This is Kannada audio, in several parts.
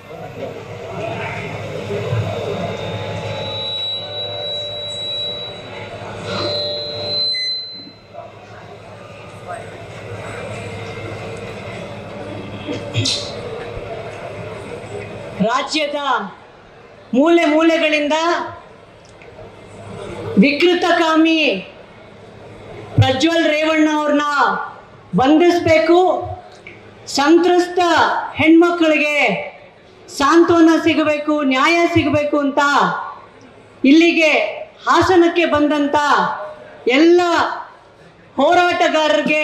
ರಾಜ್ಯದ ಮೂಲೆ ಮೂಲೆಗಳಿಂದ ವಿಕೃತಕಾಮಿ ಪ್ರಜ್ವಲ್ ರೇವಣ್ಣ ಅವ್ರನ್ನ ಬಂಧಿಸಬೇಕು, ಸಂತ್ರಸ್ತ ಹೆಣ್ಮಕ್ಳಿಗೆ ಸಾಂತ್ವನ ಸಿಗಬೇಕು, ನ್ಯಾಯ ಸಿಗಬೇಕು ಅಂತ ಇಲ್ಲಿಗೆ ಹಾಸನಕ್ಕೆ ಬಂದಂಥ ಎಲ್ಲ ಹೋರಾಟಗಾರರಿಗೆ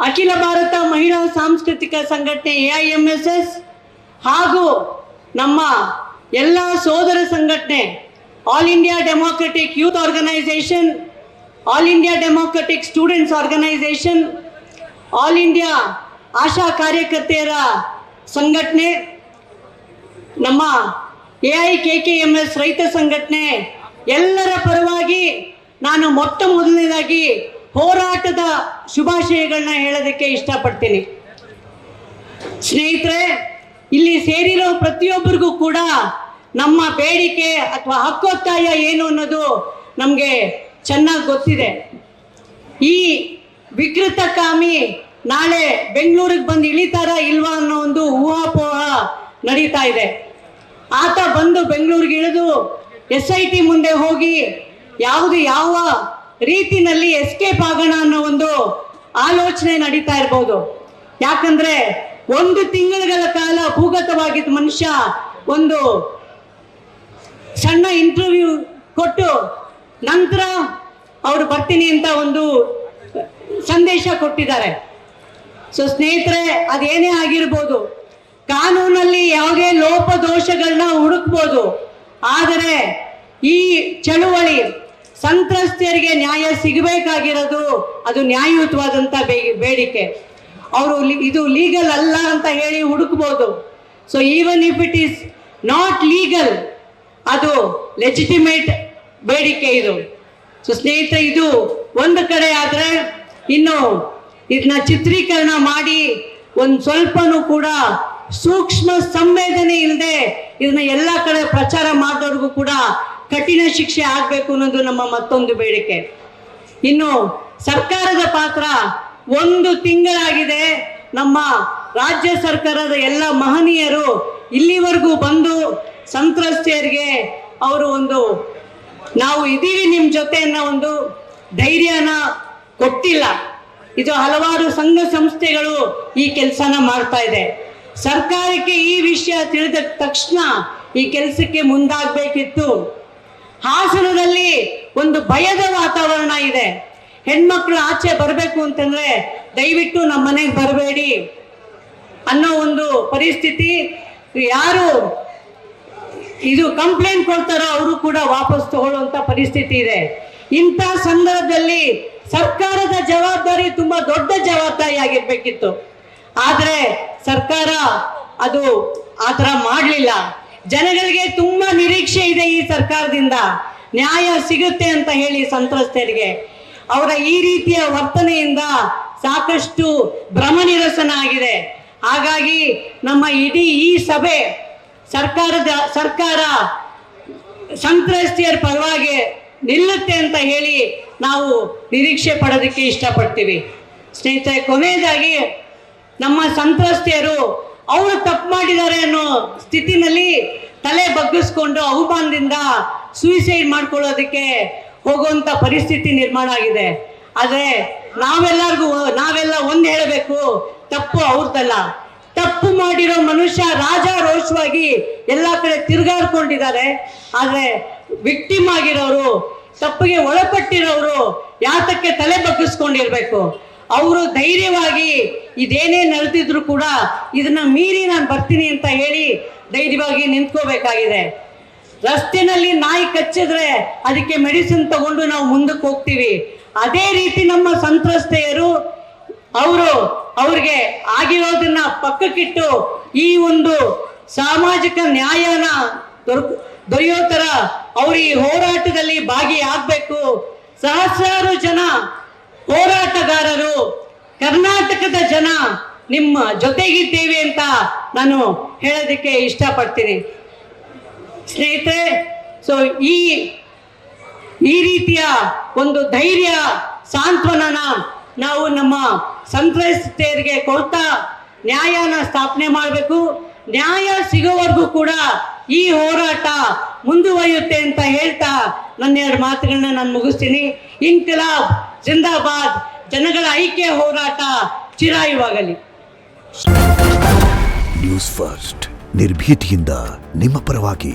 ಅಖಿಲ ಭಾರತ ಮಹಿಳಾ ಸಾಂಸ್ಕೃತಿಕ ಸಂಘಟನೆ AIMSS ಹಾಗೂ ನಮ್ಮ ಎಲ್ಲ ಸೋದರ ಸಂಘಟನೆ all India democratic youth organisation, all India democratic students organisation, all India ASHA ಕಾರ್ಯಕರ್ತೆಯರ ಸಂಘಟನೆ, ನಮ್ಮ AIKKMS ರೈತ ಸಂಘಟನೆ ಎಲ್ಲರ ಪರವಾಗಿ ನಾನು ಮೊಟ್ಟ ಮೊದಲನೇದಾಗಿ ಹೋರಾಟದ ಶುಭಾಶಯಗಳನ್ನ ಹೇಳೋದಕ್ಕೆ ಇಷ್ಟಪಡ್ತೀನಿ. ಸ್ನೇಹಿತರೆ, ಇಲ್ಲಿ ಸೇರಿರೋ ಪ್ರತಿಯೊಬ್ಬರಿಗೂ ಕೂಡ ನಮ್ಮ ಬೇಡಿಕೆ ಅಥವಾ ಹಕ್ಕೊತ್ತಾಯ ಏನು ಅನ್ನೋದು ನಮಗೆ ಚೆನ್ನಾಗಿ ಗೊತ್ತಿದೆ. ಈ ವಿಕೃತಕಾಮಿ ನಾಳೆ ಬೆಂಗಳೂರಿಗೆ ಬಂದು ಇಳಿತಾರ ಇಲ್ವಾ ಅನ್ನೋ ಒಂದು ಊಹಾಪೋಹ ನಡೀತಾ ಇದೆ. ಆತ ಬಂದು ಬೆಂಗಳೂರಿಗೆ ಇಳಿದು SIT ಮುಂದೆ ಹೋಗಿ ಯಾವ ರೀತಿನಲ್ಲಿ ಎಸ್ಕೇಪ್ ಆಗೋಣ ಅನ್ನೋ ಒಂದು ಆಲೋಚನೆ ನಡೀತಾ ಇರ್ಬೋದು. ಯಾಕಂದ್ರೆ 1 ತಿಂಗಳ ಕಾಲ ಭೂಗತವಾಗಿದ್ದ ಮನುಷ್ಯ ಒಂದು ಸಣ್ಣ ಇಂಟರ್ವ್ಯೂ ಕೊಟ್ಟು ನಂತರ ಅವರು ಬರ್ತೀನಿ ಅಂತ ಒಂದು ಸಂದೇಶ ಕೊಟ್ಟಿದ್ದಾರೆ. ಸೊ ಸ್ನೇಹಿತರೆ, ಅದೇನೇ ಆಗಿರ್ಬೋದು, ಕಾನೂನಲ್ಲಿ ಯಾವುದೇ ಲೋಪದೋಷಗಳನ್ನ ಹುಡುಕ್ಬೋದು, ಆದರೆ ಈ ಚಳುವಳಿ ಸಂತ್ರಸ್ತೆಯರಿಗೆ ನ್ಯಾಯ ಸಿಗಬೇಕಾಗಿರೋದು ಅದು ನ್ಯಾಯಯುತವಾದಂಥ ಬೇಡಿಕೆ. ಅವರು ಇದು ಲೀಗಲ್ ಅಲ್ಲ ಅಂತ ಹೇಳಿ ಹುಡುಕ್ಬೋದು. So even if it is not legal, ಅದು ಲೆಜಿಟಿಮೇಟ್ ಬೇಡಿಕೆ ಇದು. ಸೊ ಸ್ನೇಹಿತರೆ, ಇದು ಒಂದು ಕಡೆ ಆದರೆ, ಇನ್ನು ಇದನ್ನ ಚಿತ್ರೀಕರಣ ಮಾಡಿ ಒಂದು ಸ್ವಲ್ಪನೂ ಕೂಡ ಸೂಕ್ಷ್ಮ ಸಂವೇದನೆ ಇಲ್ಲದೆ ಇದನ್ನ ಎಲ್ಲ ಕಡೆ ಪ್ರಚಾರ ಮಾಡೋರ್ಗೂ ಕೂಡ ಕಠಿಣ ಶಿಕ್ಷೆ ಆಗಬೇಕು ಅನ್ನೋದು ನಮ್ಮ ಮತ್ತೊಂದು ಬೇಡಿಕೆ. ಇನ್ನು ಸರ್ಕಾರದ ಪಾತ್ರ, 1 ತಿಂಗಳಾಗಿದೆ. ನಮ್ಮ ರಾಜ್ಯ ಸರ್ಕಾರದ ಎಲ್ಲ ಮಹನೀಯರು ಇಲ್ಲಿವರೆಗೂ ಬಂದು ಸಂತ್ರಸ್ತೆಯರಿಗೆ ಅವರು ನಾವು ಇದೀವಿ ನಿಮ್ಮ ಜೊತೆ ಅನ್ನೋ ಒಂದು ಧೈರ್ಯನ ಕೊಟ್ಟಿಲ್ಲ. ಇದು ಹಲವಾರು ಸಂಘ ಸಂಸ್ಥೆಗಳು ಈ ಕೆಲಸನ ಮಾಡ್ತಾ ಇದೆ. ಸರ್ಕಾರಕ್ಕೆ ಈ ವಿಷಯ ತಿಳಿದ ತಕ್ಷಣ ಈ ಕೆಲಸಕ್ಕೆ ಮುಂದಾಗಬೇಕಿತ್ತು. ಹಾಸನದಲ್ಲಿ ಒಂದು ಭಯದ ವಾತಾವರಣ ಇದೆ. ಹೆಣ್ಮಕ್ಳು ಆಚೆ ಬರಬೇಕು ಅಂತಂದ್ರೆ ದಯವಿಟ್ಟು ನಮ್ಮ ಮನೆಗೆ ಬರಬೇಡಿ ಅನ್ನೋ ಒಂದು ಪರಿಸ್ಥಿತಿ. ಯಾರು ಇದು ಕಂಪ್ಲೇಂಟ್ ಕೊಡ್ತಾರೋ ಅವರು ಕೂಡ ವಾಪಸ್ ತಗೊಳ್ಳುವಂತ ಪರಿಸ್ಥಿತಿ ಇದೆ. ಇಂಥ ಸಂದರ್ಭದಲ್ಲಿ ಸರ್ಕಾರದ ಜವಾಬ್ದಾರಿ ತುಂಬಾ ದೊಡ್ಡ ಜವಾಬ್ದಾರಿ ಆಗಿರ್ಬೇಕಿತ್ತು. ಆದರೆ ಸರ್ಕಾರ ಅದು ಆ ಥರ ಮಾಡಲಿಲ್ಲ. ಜನಗಳಿಗೆ ತುಂಬಾ ನಿರೀಕ್ಷೆ ಇದೆ ಈ ಸರ್ಕಾರದಿಂದ, ನ್ಯಾಯ ಸಿಗುತ್ತೆ ಅಂತ ಹೇಳಿ ಸಂತ್ರಸ್ತೆಯರಿಗೆ. ಅವರ ಈ ರೀತಿಯ ವರ್ತನೆಯಿಂದ ಸಾಕಷ್ಟು ಭ್ರಮನಿರಸನ ಆಗಿದೆ. ಹಾಗಾಗಿ ನಮ್ಮ ಇಡೀ ಈ ಸಭೆ ಸರ್ಕಾರ ಸಂತ್ರಸ್ತೆಯರ ಪರವಾಗಿ ನಿಲ್ಲುತ್ತೆ ಅಂತ ಹೇಳಿ ನಾವು ನಿರೀಕ್ಷೆ ಪಡೋದಕ್ಕೆ ಇಷ್ಟಪಡ್ತೀವಿ. ಸ್ನೇಹಿತರೆ, ಕೊನೆಯದಾಗಿ ನಮ್ಮ ಸಂತ್ರಸ್ತೆಯರು ಅವರು ತಪ್ಪು ಮಾಡಿದ್ದಾರೆ ಅನ್ನೋ ಸ್ಥಿತಿನಲ್ಲಿ ತಲೆ ಬಗ್ಗಿಸ್ಕೊಂಡು ಅವಮಾನದಿಂದ ಸೂಸೈಡ್ ಮಾಡ್ಕೊಳ್ಳೋದಕ್ಕೆ ಹೋಗುವಂಥ ಪರಿಸ್ಥಿತಿ ನಿರ್ಮಾಣ ಆಗಿದೆ. ಆದರೆ ನಾವೆಲ್ಲ ಒಂದು ಹೇಳಬೇಕು, ತಪ್ಪು ಅವ್ರದ್ದಲ್ಲ. ತಪ್ಪು ಮಾಡಿರೋ ಮನುಷ್ಯ ರಾಜಾರೋಷವಾಗಿ ಎಲ್ಲ ಕಡೆ ತಿರುಗಾಡ್ಕೊಂಡಿದ್ದಾರೆ. ಆದರೆ ವಿಕ್ಟಿಮ್ ಆಗಿರೋರು, ತಪ್ಪಿಗೆ ಒಳಪಟ್ಟಿರೋರು ಯಾತಕ್ಕೆ ತಲೆ ಬಗ್ಗಿಸ್ಕೊಂಡಿರ್ಬೇಕು? ಅವರು ಧೈರ್ಯವಾಗಿ ಇದೇನೇ ನಡೆದಿದ್ರು ಕೂಡ ಇದನ್ನ ಮೀರಿ ನಾನು ಬರ್ತೀನಿ ಅಂತ ಹೇಳಿ ಧೈರ್ಯವಾಗಿ ನಿಂತ್ಕೋಬೇಕಾಗಿದೆ. ರಸ್ತೆನಲ್ಲಿ ನಾಯಿ ಕಚ್ಚಿದ್ರೆ ಅದಕ್ಕೆ ಮೆಡಿಸಿನ್ ತಗೊಂಡು ನಾವು ಮುಂದಕ್ಕೆ ಹೋಗ್ತೀವಿ. ಅದೇ ರೀತಿ ನಮ್ಮ ಸಂತ್ರಸ್ತೆಯರು ಅವ್ರಿಗೆ ಆಗಿರೋದನ್ನ ಪಕ್ಕಕ್ಕಿಟ್ಟು ಈ ಒಂದು ಸಾಮಾಜಿಕ ನ್ಯಾಯನ ದೊರೆಯೋ ತರ ಅವರು ಈ ಹೋರಾಟದಲ್ಲಿ ಭಾಗಿಯಾಗಬೇಕು. ಸಹಸ್ರಾರು ಜನ ಹೋರಾಟಗಾರರು, ಕರ್ನಾಟಕದ ಜನ ನಿಮ್ಮ ಜೊತೆಗಿದ್ದೇವೆ ಅಂತ ನಾನು ಹೇಳೋದಕ್ಕೆ ಇಷ್ಟಪಡ್ತೀನಿ. ಸ್ನೇಹಿತರೆ, ಸೊ ಈ ರೀತಿಯ ಒಂದು ಧೈರ್ಯ ಸಾಂತ್ವನನ ನಾವು ನಮ್ಮ ಸಂತ್ರಸ್ತೆಯರಿಗೆ ಕೊಡ್ತಾ ನ್ಯಾಯನ ಸ್ಥಾಪನೆ ಮಾಡಬೇಕು. ನ್ಯಾಯ ಸಿಗೋವರೆಗೂ ಕೂಡ ಈ ಹೋರಾಟ ಮುಂದುವರಿಯುತ್ತೆ ಅಂತ ಹೇಳ್ತಾ ನನ್ನ 2 ಮಾತುಗಳನ್ನ ನಾನು ಮುಗಿಸ್ತೀನಿ. ಇನ್ಕಿಲಾಬ್ ಜಿಂದಾಬಾದ್. ಜನಗಳ ಐಕ್ಯ ಹೋರಾಟ ಚಿರಾಯುವಾಗಲಿ. ನ್ಯೂಸ್ ಫಸ್ಟ್, ನಿರ್ಭೀತಿಯಿಂದ ನಿಮ್ಮ ಪರವಾಗಿ.